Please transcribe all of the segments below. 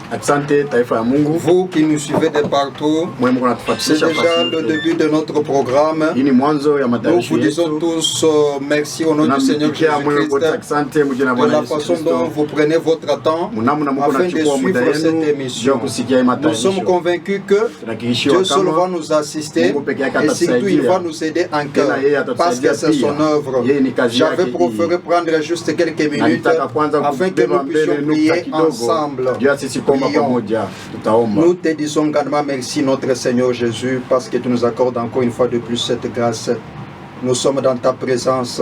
Vous qui nous suivez de partout, c'est déjà le début de notre programme. Nous vous disons tous merci au nom du Seigneur Jésus-Christ de la façon dont vous prenez votre temps afin de suivre cette émission. Nous sommes convaincus que Dieu seul va nous assister et surtout il va nous aider en cœur parce que c'est son œuvre. J'avais préféré prendre juste quelques minutes afin que nous puissions prier ensemble. Nous te disons grandement merci notre Seigneur Jésus parce que tu nous accordes encore une fois de plus cette grâce. Nous sommes dans ta présence.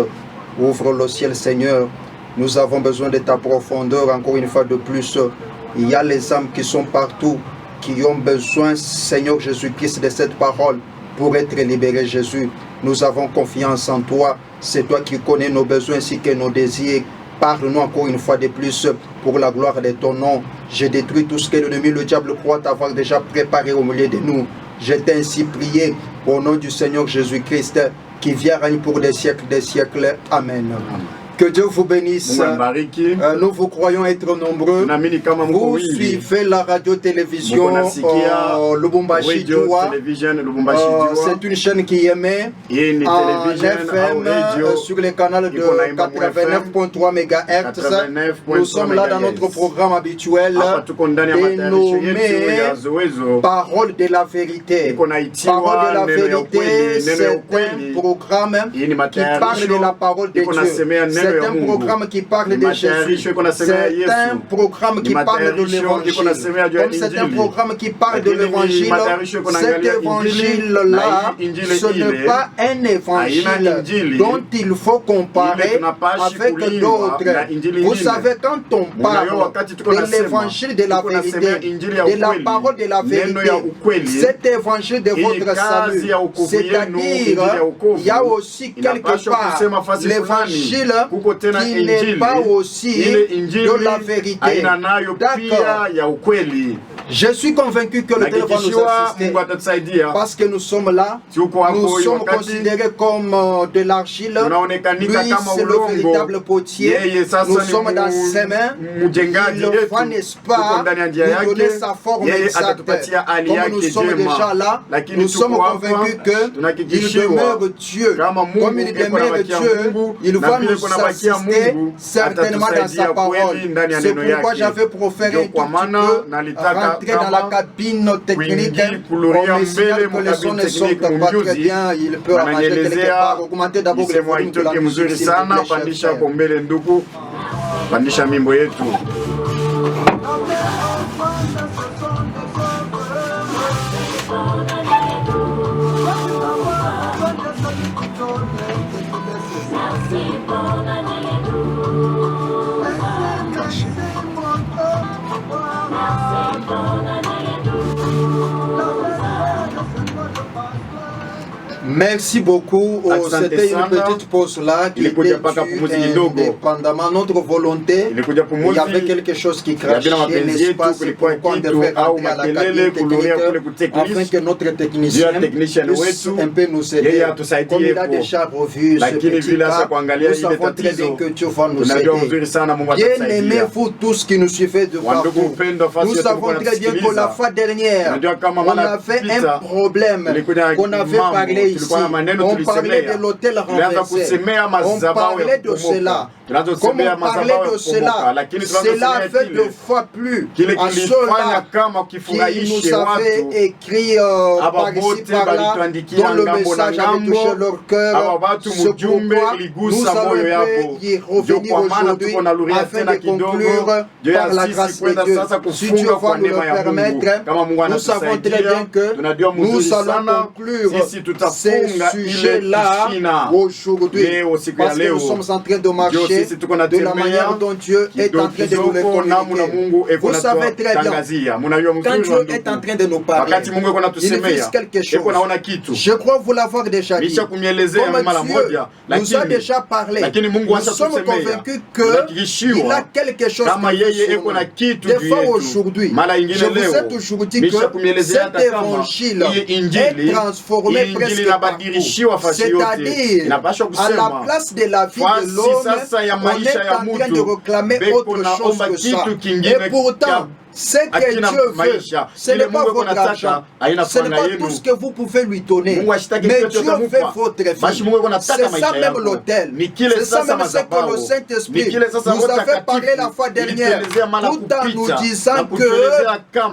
Ouvre le ciel Seigneur. Nous avons besoin de ta profondeur encore une fois de plus. Il y a les âmes qui sont partout, qui ont besoin Seigneur Jésus-Christ de cette parole pour être libérés Jésus. Nous avons confiance en toi. C'est toi qui connais nos besoins ainsi que nos désirs. Parle-nous encore une fois de plus pour la gloire de ton nom. Je détruis tout ce que l'ennemi, le diable croit avoir déjà préparé au milieu de nous. Je t'ai ainsi prié au nom du Seigneur Jésus-Christ qui vient régner pour des siècles, Amen. Que Dieu vous bénisse. Nous vous croyons être nombreux. Vous suivez la radio-télévision Lubumbashi Djoua. C'est une chaîne qui émet en FM sur le canal de 89.3 MHz. Nous sommes là dans notre programme habituel dénommé Parole de la vérité. Parole de la vérité, c'est un programme qui parle de la parole de Dieu. C'est un programme qui parle de Jésus. C'est un programme qui parle de l'évangile. Comme c'est un programme qui parle de l'évangile, cet évangile-là, ce n'est pas un évangile dont il faut comparer avec d'autres. Vous savez, quand on parle de l'évangile de la vérité, de la parole de la vérité, cet évangile de votre salut, c'est-à-dire, il y a aussi quelque part l'évangile qui n'est pas aussi de la vérité. D'accord. Je suis convaincu que le Dieu va nous assister parce que nous sommes là, nous sommes considérés comme de l'argile, lui c'est le véritable potier, nous sommes dans ses mains, il va, n'est-ce pas, nous donner sa forme exacte. Comme nous sommes déjà là, nous sommes convaincus qu'il demeure Dieu. Comme il demeure Dieu, il va nous assister certainement dans sa parole. C'est pourquoi j'avais proféré tout rentrer dans la cabine technique. On me signale que les sons ne sont pas très bien. Il peut arranger quelque part. Augmenter d'abord le volume de la musique, s'il vous plaît, cher frère. Merci beaucoup. C'était une petite pause là qui était indépendamment notre volonté. Il y avait quelque chose qui crachait, n'est-ce pas? C'est pourquoi on devait rentrer à la cabine technique afin que notre technicien puisse un peu nous aider. Comme il a déjà revu ce petit cas, nous savons très bien que Dieu va nous aider. Bien aimés vous tous qui nous suivez de partout, nous savons très bien que la fois dernière, on avait un problème qu'on avait parlé ici. On parlait de l'hôtel renversé. On parlait de cela. Comme on parlait de cela, cela a fait 2 fois plus à ceux-là qui nous avaient écrit par ici, par là, dont le message avait touché leur cœur. C'est pourquoi nous allons y revenir aujourd'hui afin de conclure par la grâce de Dieu. Si Dieu va nous le permettre, nous savons très bien que nous allons conclure ces sujets-là aujourd'hui parce que nous sommes en train de marcher de la manière dont Dieu est en train de nous le communiquer. Vous savez très bien, quand Dieu est en train de nous parler, il vise quelque chose. Je crois vous l'avoir déjà dit. Comme Dieu nous a déjà parlé, nous sommes convaincus qu'il a quelque chose de fois aujourd'hui. Je vous ai toujours dit que cet évangile est transformé presque partout. C'est-à-dire, à la place de la vie de l'homme, on est en train de réclamer autre chose que ça. Et pourtant, Ce que Dieu veut, ce n'est pas votre argent, ce n'est pas tout ce que vous pouvez lui donner, mais Dieu veut votre vie. C'est ça même l'autel, c'est ça même ce que le Saint-Esprit nous avait parlé la fois dernière, tout en nous disant que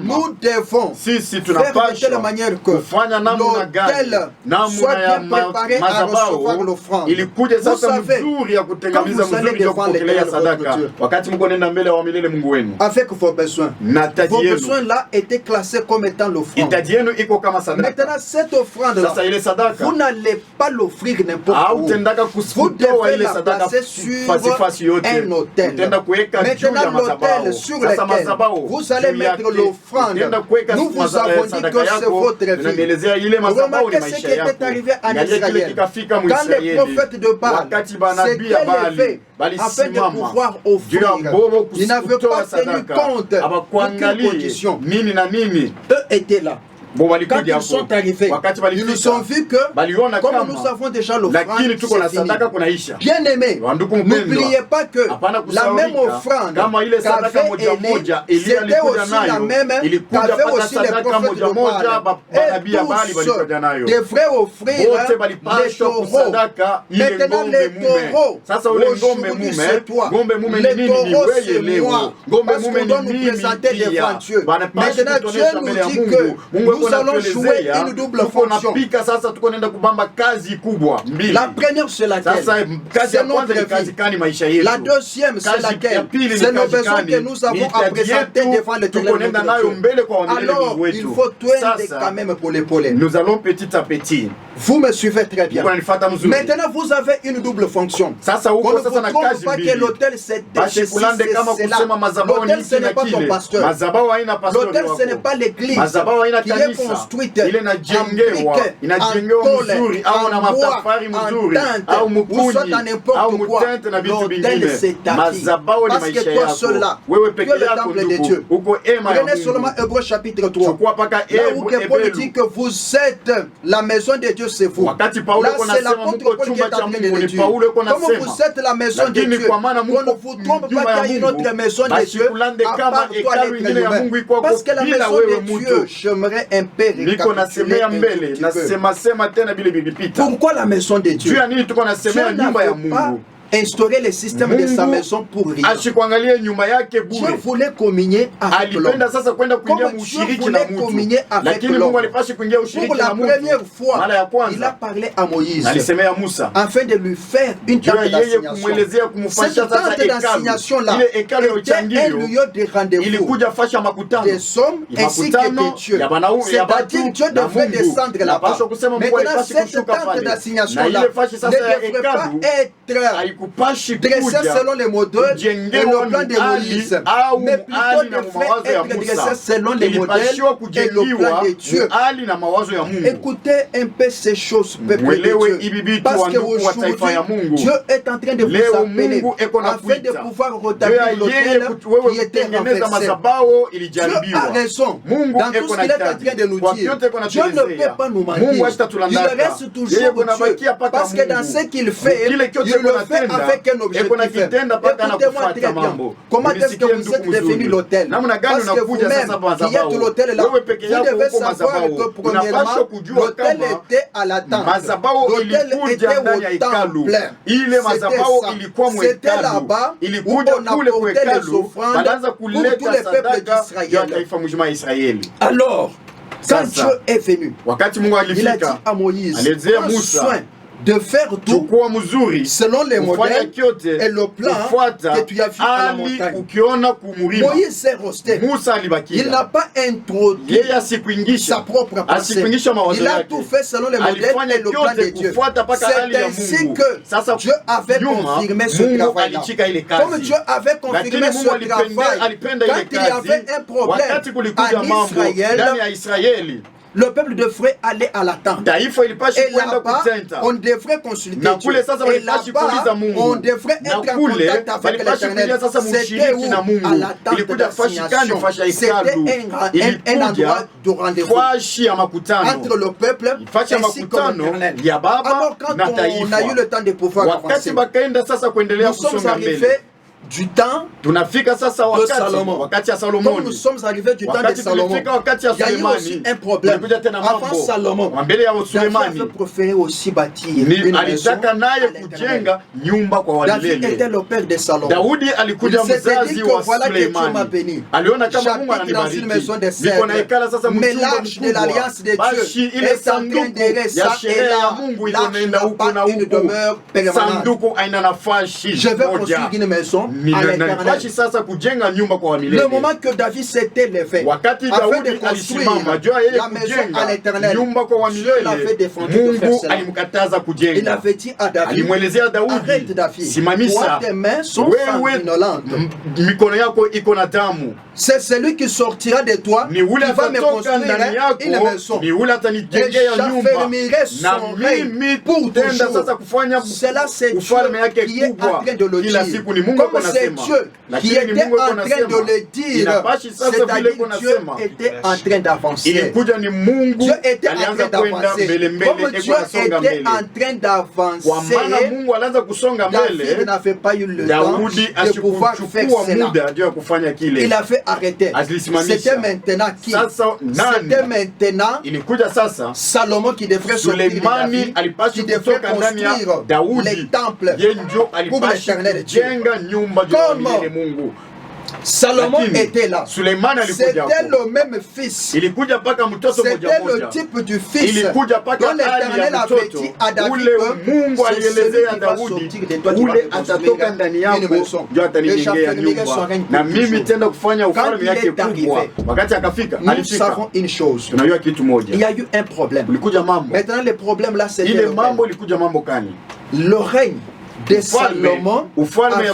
nous devons faire de telle manière que l'autel soit bien préparé à recevoir l'offrande. Vous savez, quand vous allez devant l'Éternel votre Dieu, avec vos besoins là étaient classés comme étant l'offrande. Maintenant, cette offrande-là, vous n'allez pas l'offrir n'importe où. Vous devez la placer sur un autel. Maintenant, l'autel sur lequel vous allez mettre l'offrande, nous vous avons dit que c'est votre vie. Remarquez ce qui était arrivé en Israël. Quand les prophètes de Baal s'étaient levés afin de pouvoir offrir, ils n'avaient pas tenu compte d'aucune condition. Eux étaient là. Quand ils sont arrivés, ils nous ont vu que comme nous avons déjà l'offrande, bien aimé, n'oubliez pas que la même offrande qu'avait Élie, c'était aussi la même qu'avaient aussi les prophètes de Baal. Et tous devraient offrir les taureaux. Maintenant les taureaux, aujourd'hui c'est toi, les taureaux c'est moi, parce qu'on doit nous présenter devant Dieu. Maintenant Dieu nous dit que nous allons jouer une double fonction. La première c'est laquelle? C'est notre vie. La deuxième c'est laquelle? C'est nos besoins que nous avons à présenter devant l'Éternel. Alors il faut tourner quand même pour l'épauler. Nous allons petit à petit. Vous me suivez très bien. Maintenant vous avez une double fonction. On ne vous trompe pas que l'autel c'est cela. L'autel ce n'est pas ton pasteur. L'autel ce n'est pas l'église qui est construite en briques, en tôle, en bois, en tente, ou soit en n'importe quoi. L'autel c'est ta vie. Parce que toi seul là, tu es le temple de Dieu. Prenez seulement Hébreux chapitre 3. Là où Paul dit que vous êtes la maison de Dieu, c'est vous. Là c'est l'apôtre Paul qui est en train de le dire. Comme vous êtes la maison de Dieu, on ne vous trompe pas qu'il y a une autre maison de Dieu à part toi l'être humain. Parce que la maison de Dieu, j'aimerais un peu récapituler un petit peu. Pourquoi la maison de Dieu? Dieu n'avait pas instaurer le système de sa maison pour rien. Dieu voulait communier avec l'homme. Comme Dieu voulait communier avec l'homme, pour la première fois, il a parlé à Moïse afin de lui faire une tente d'assignation. Cette tente d'assignation-là était un lieu de rendez-vous des hommes ainsi que des dieux. C'est-à-dire Dieu devait descendre là-bas. Maintenant, cette tente d'assignation-là ne devrait pas être dressé selon les modèles et le plan de Moïse, mais plutôt devrait être dressé selon les modèles et le plan de Dieu. Écoutez un peu ces choses, peuple de Dieu, parce qu'aujourd'hui, Dieu est en train de vous appeler afin de pouvoir rétablir l'autel qui était renversé. Dieu a raison dans tout ce qu'il est en train de nous dire. Dieu ne peut pas nous mentir. Il reste toujours Dieu, parce que dans ce qu'il fait, il le fait avec un objectif. Écoutez-moi très bien. Comment est-ce que vous êtes devenu l'autel? Parce que vous-même, qui êtes l'autel là, vous devez savoir que premièrement, l'autel était à la tente. L'autel était au temple. C'était là-bas où on apportait les offrandes pour tous les peuples d'Israël. Alors, quand Dieu est venu, il a dit à Moïse, prends soin de faire tout selon les modèles et le plan que tu as vu à la montagne. Moïse s'est resté. Il n'a pas introduit sa propre pensée. Il a tout fait selon les modèles et le plan de Dieu. C'est ainsi que Dieu avait confirmé ce travail-là. Comme Dieu avait confirmé ce travail, quand il y avait un problème en Israël, le peuple devrait aller à la tente. Et là-bas, on devrait consulter Dieu. Et là-bas, on devrait être en contact avec l'Éternel. C'était où? À la tente d'assignation. C'était un endroit de rendez-vous entre le peuple ainsi que l'Éternel. Alors quand on a eu le temps de pouvoir avancer, nous sommes arrivés du temps tunafika sasa wakati ya Salomoni. Comme nous sommes arrivés du temps de Salomon, il y a eu aussi un problème. Avant Salomon, David avait préféré aussi bâtir une maison à l'Éternel. David était le père de Salomon. Il s'était dit que voilà que Dieu m'a béni. J'habite dans une maison de cèdre, mais l'arche de l'alliance de Dieu est en train d'errer ça et là. L'arche n'a pas une demeure permanente. Je vais construire une maison à l'Éternel. Le moment que David s'était levé afin de construire la maison à l'Éternel, Dieu l'avait défendu de faire cela. Il avait dit à David, arrête David, toi tes mains sont sanguinolentes. C'est celui qui sortira de toi qui va me construire une maison. Et j'affermirai son règne pour toujours. Cela c'est Dieu qui est en train de le dire. Comme c'est Dieu qui était en train de le dire, c'est-à-dire Dieu était en train d'avancer. Dieu était en train d'avancer. Comme Dieu était en train d'avancer, David n'avait pas eu le temps de pouvoir faire cela. Il a fait arrêter. C'était maintenant qui? C'était maintenant Salomon qui devrait sortir de David, qui devrait construire les temples pour l'Éternel Dieu. Comme Salomon était là. C'était le même fils. C'était le type du fils dont l'Éternel avait dit à David que c'est celui qui va sortir de toi qui va construire une maison. Et j'affermirai son règne pour toujours. Quand il est arrivé, nous savons une chose. Il y a eu un problème. Maintenant le problème là c'était le règne de Salomon avait